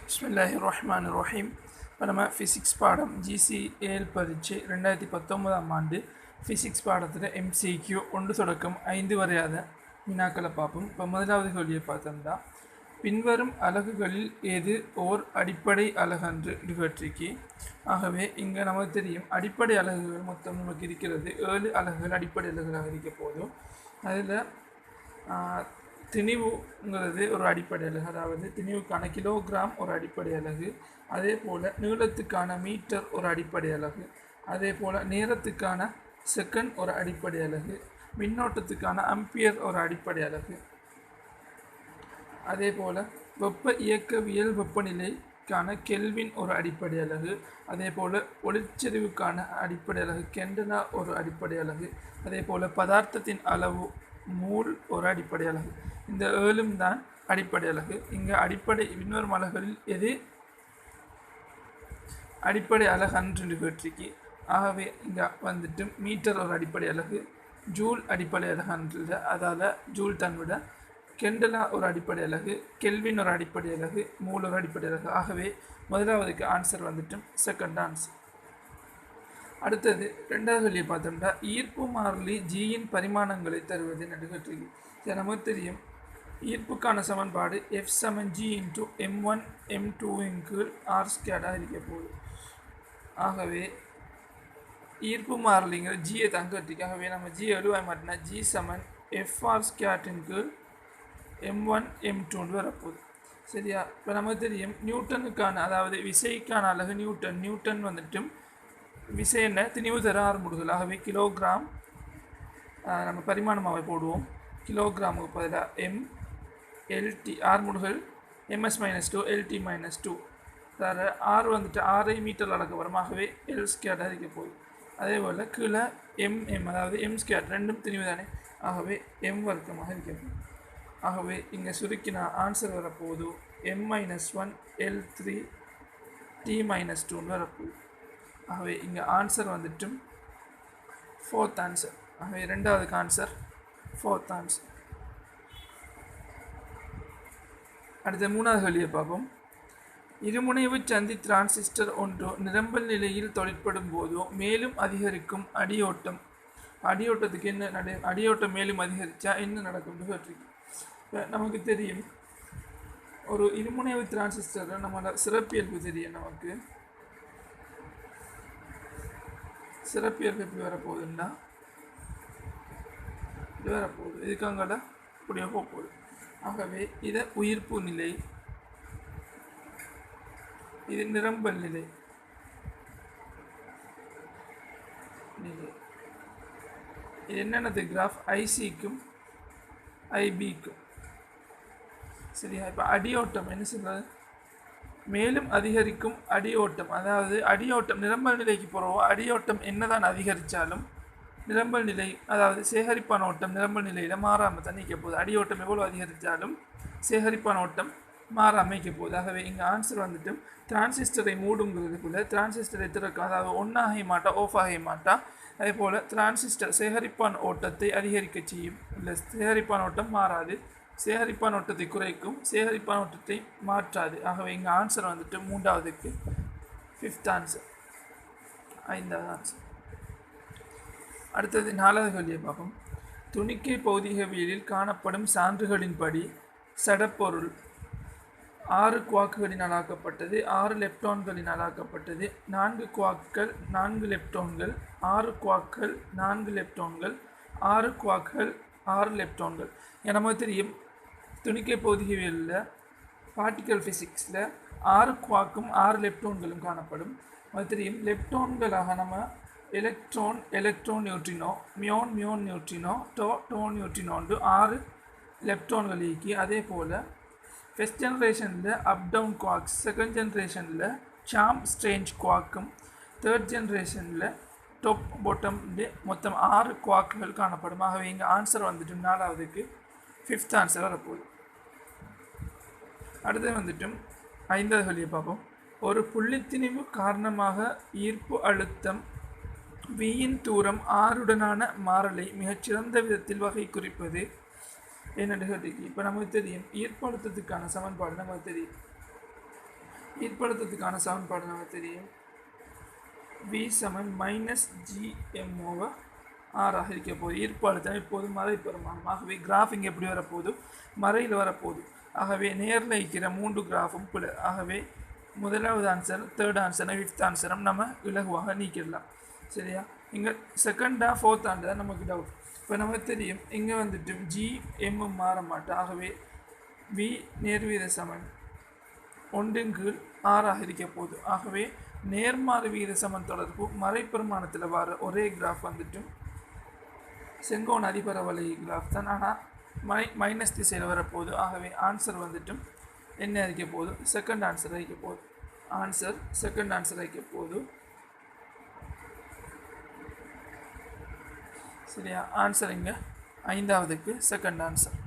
பிஸ்மில்லாஹிர்ரஹ்மானிர்ரஹீம். இப்போ நம்ம ஃபிசிக்ஸ் பாடம் GCAL பரீட்சை 2019ஆம் ஆண்டு ஃபிசிக்ஸ் பாடத்தில் MCQ 1 தொடக்கம் 5 வரையாத வினாக்களை பார்ப்போம். இப்போ முதலாவது கேள்வியை பார்த்தோம்னா, பின்வரும் அலகுகளில் எது ஓர் அடிப்படை அலகன்று இவற்றிக்கு. ஆகவே இங்கே நமக்கு தெரியும் அடிப்படை அலகுகள் மொத்தம் நமக்கு இருக்கிறது 7 அலகுகள் அடிப்படை அலகுகளாக இருக்க போதும். அதில் திணிவுங்கிறது ஒரு அடிப்படை அலகு, அதாவது திணிவுக்கான கிலோகிராம் ஒரு அடிப்படை அலகு, அதே போல் நீளத்துக்கான மீட்டர் ஒரு அடிப்படை அலகு, அதே போல் நேரத்துக்கான செகண்ட் ஒரு அடிப்படை அலகு, மின்னோட்டத்துக்கான அம்பியர் ஒரு அடிப்படை அலகு, அதே போல் வெப்ப இயக்கவியல் வெப்பநிலைக்கான கெல்வின் ஒரு அடிப்படை அலகு, அதே போல் ஒளிச்செறிவுக்கான அடிப்படை அலகு கெண்டனா ஒரு அடிப்படை அலகு, அதே போல் பதார்த்தத்தின் அளவு மூல் ஒரு அடிப்படை அலகு. இந்த 7 தான் அடிப்படை அலகு. இங்கே அடிப்படை பின்வரும் அலகுகளில் எது அடிப்படை அலகு அன்று வெற்றிக்கு. ஆகவே இங்கே வந்துட்டு மீட்டர் ஒரு அடிப்படை அலகு, ஜூல் அடிப்படை அலகு அன்று, அதால் ஜூல் தன்விட, கெண்டலா ஒரு அடிப்படை அலகு, கெல்வின் ஒரு அடிப்படை அலகு, மூல் ஒரு அடிப்படை அலகு. ஆகவே முதலாவதுக்கு ஆன்சர் வந்துட்டு செகண்ட் ஆன்சர். அடுத்தது ரெண்டாவது கேள்வியை பார்த்தோம்னா, ஈர்ப்பு மாறிலி ஜியின் பரிமாணங்களை தருவது நடுகற்றிக்கு. இது நமக்கு தெரியும் ஈர்ப்புக்கான சமன்பாடு F = G × m1 m2 × r² இருக்க போகுது. ஆகவே ஈர்ப்பு மாறிலிங்கிற ஜியை தங்கட்டிக்கு. ஆகவே நம்ம ஜி எழுவாய் மாட்டினா G = Fr² m1 m2 வரப்போகுது. சரியா? இப்போ நமக்கு தெரியும் நியூட்டனுக்கான, அதாவது விசைக்கான அலகு நியூட்டன். நியூட்டன் வந்துட்டு விசை என்ன திணிவு தர ஆறுமுடுகள். ஆகவே கிலோகிராம் நம்ம பரிமாணமாக போடுவோம். கிலோகிராமுக்கு பதிலாக m LT ஆறுமுடுகள் ms-2 LT-2 தர ஆறு வந்துட்டு 6 மீட்டர் அளக்க வரும். ஆகவே L² இருக்க போகுது. அதே போல் கீழே mm, அதாவது m² ரெண்டும் திணிவு தானே. ஆகவே m வர்க்கமாக இருக்க போகுது. ஆகவே இங்கே சுருக்கினா ஆன்சர் வரப்போகுது m-1 L3 T-2 வரப்போகுது. ஆகவே இங்கே ஆன்சர் வந்துட்டு ஃபோர்த் ஆன்சர். ஆகவே ரெண்டாவதுக்கு ஆன்சர் ஃபோர்த் ஆன்சர். அடுத்த மூணாவது கேள்வியை பார்ப்போம். இருமுனைவு சந்தி டிரான்சிஸ்டர் ஒன்று நிரம்பல் நிலையில் தொழிற்படும் போதோ மேலும் அதிகரிக்கும் அடியோட்டம். அடியோட்டத்துக்கு என்ன அடியோட்டம் மேலும் அதிகரித்தா என்ன நடக்கும் பற்றி இப்போ நமக்கு தெரியும். ஒரு இருமுனைவு டிரான்சிஸ்டர் நம்மளோட சிறப்பியல்பு தெரியும். நமக்கு சிறப்பியல்பு எப்படி வரப்போகுதுன்னா இது வரப்போகுது, இதுக்காங்கட இப்படியே போகுது. ஆகவே இதை உயிர்ப்பு நிலை, இது நிரம்பல் நிலை. இது என்னென்னது கிராஃப் ஐசிக்கும் ஐபிக்கும். சரியா? இப்போ அடியோட்டம் என்ன சொல்கிறது, மேலும் அதிகரிக்கும் அடியோட்டம். அதாவது அடியோட்டம் நிரம்பல் நிலைக்கு போகிறோம். அடியோட்டம் என்னதான் அதிகரித்தாலும் நிரம்பல் நிலை, அதாவது சேகரிப்பான ஓட்டம் நிரம்பல் நிலையில் மாறாமல் தான் நிற்க போகுது. அடியோட்டம் எவ்வளோ அதிகரித்தாலும் சேகரிப்பான ஓட்டம் மாறாமல் நிற்க போகுது. ஆகவே இங்கே ஆன்சர் வந்துட்டு டிரான்சிஸ்டரை மூடுங்கிறதுக்குள்ள டிரான்சிஸ்டரை திறக்கும், அதாவது ஒன்றாக மாட்டா ஆஃப் ஆக மாட்டா. அதே போல் டிரான்சிஸ்டர் சேகரிப்பான ஓட்டத்தை அதிகரிக்க செய்யும். இல்லை சேகரிப்பான ஓட்டம் மாறாது, சேகரிப்பான ஓட்டத்தை குறைக்கும், சேகரிப்பான ஓட்டத்தை மாற்றாது. ஆகவே இங்கே ஆன்சர் வந்துட்டு மூன்றாவதுக்கு ஃபிஃப்த் ஆன்சர், ஐந்தாவது ஆன்சர். அடுத்தது நாலாவது கேள்வியை பார்ப்போம். துணிக்கை பௌதிகவியலில் காணப்படும் சான்றுகளின்படி சடப்பொருள் 6 குவாக்குகளினால் ஆக்கப்பட்டது, 6 லெப்டான்களினால் ஆக்கப்பட்டது, 4 குவாக்கள் 4 லெப்டான்கள், 6 குவாக்கள் 4 லெப்டான்கள், 6 குவாக்கள் 6 லெப்டான்கள். நமக்கு தெரியும் துணிக்கை பௌதிகவியலில் பார்ட்டிக்கல் ஃபிசிக்ஸில் 6 குவாக்கும் 6 லெப்டான்களும் காணப்படும். அது தெரியும் லெப்டான்களாக நம்ம electron electron neutrino, muon muon neutrino, tau நியூட்ரினோன்று 6 லெப்டான்கள் இயக்கி. அதே போல் ஃபஸ்ட் ஜென்ரேஷனில் அப் டவுன் குவாக்ஸ், செகண்ட் ஜென்ரேஷனில் சாம் ஸ்ட்ரேஞ்ச் குவாக்கும், தேர்ட் ஜென்ரேஷனில் டாப் பாட்டம் மொத்தம் 6 குவாக்குகள் காணப்படும். ஆகவே இங்கே ஆன்சர் வந்துட்டு நாலாவதுக்கு ஃபிஃப்த் ஆன்சர் வரப்போகுது. அடுத்து வந்துட்டு ஐந்தாவது கேள்வியை பார்ப்போம். ஒரு புள்ளித்திணிவு காரணமாக ஈர்ப்பு அழுத்தம் வியின் தூரம் ஆறுடனான மாறலை மிகச்சிறந்த விதத்தில் வகை குறிப்பது என்னென்னு கேட்டீங்க. இப்போ நமக்கு தெரியும் ஈர்ப்பு அழுத்தத்துக்கான சமன்பாடு நமக்கு தெரியும். ஈர்ப்பழுத்தத்துக்கான சமன்பாடு நமக்கு தெரியும். V சமன் மைனஸ் GM ஓவர் ஆறாக இருக்க போகுது. ஈர்ப்பழுத்தம் இப்போது மறை பெருமானம். ஆகவே கிராஃபிங் எப்படி வரப்போகுது? மறையில் வரப்போகுது. ஆகவே நேரில் இருக்கிற 3 கிராஃபும் பிழை. ஆகவே முதலாவது ஆன்சர், தேர்ட் ஆன்சர், ஃபிஃப்த் ஆன்சரும் நம்ம இலகுவாக நீக்கிடலாம். சரியா? இங்கே செகண்டா ஃபோர்த் ஆண்டு தான் நமக்கு டவுட். இப்போ நமக்கு தெரியும் இங்கே வந்துட்டு GM மாற மாட்டோம். ஆகவே V நேர்வீத சமன் 1/6 இருக்க போகுது. ஆகவே நேர்மாறு வீத சமன் தொடர்பு மறைப்பெருமானத்தில் வர ஒரே கிராஃப் வந்துட்டு செங்கோண அதிபரவளை கிராஃப் தான். ஆனால் மைனஸ் திசையில் வரப்போகுது. ஆகவே ஆன்சர் வந்துட்டு என்ன இருக்க போகுது? செகண்ட் ஆன்சர் இருக்க போகுது. ஆன்சர் செகண்ட் ஆன்சர் இருக்க போகுது. சரியா? ஆன்சர் இங்கே 5வதுக்கு செகண்ட் ஆன்சர்.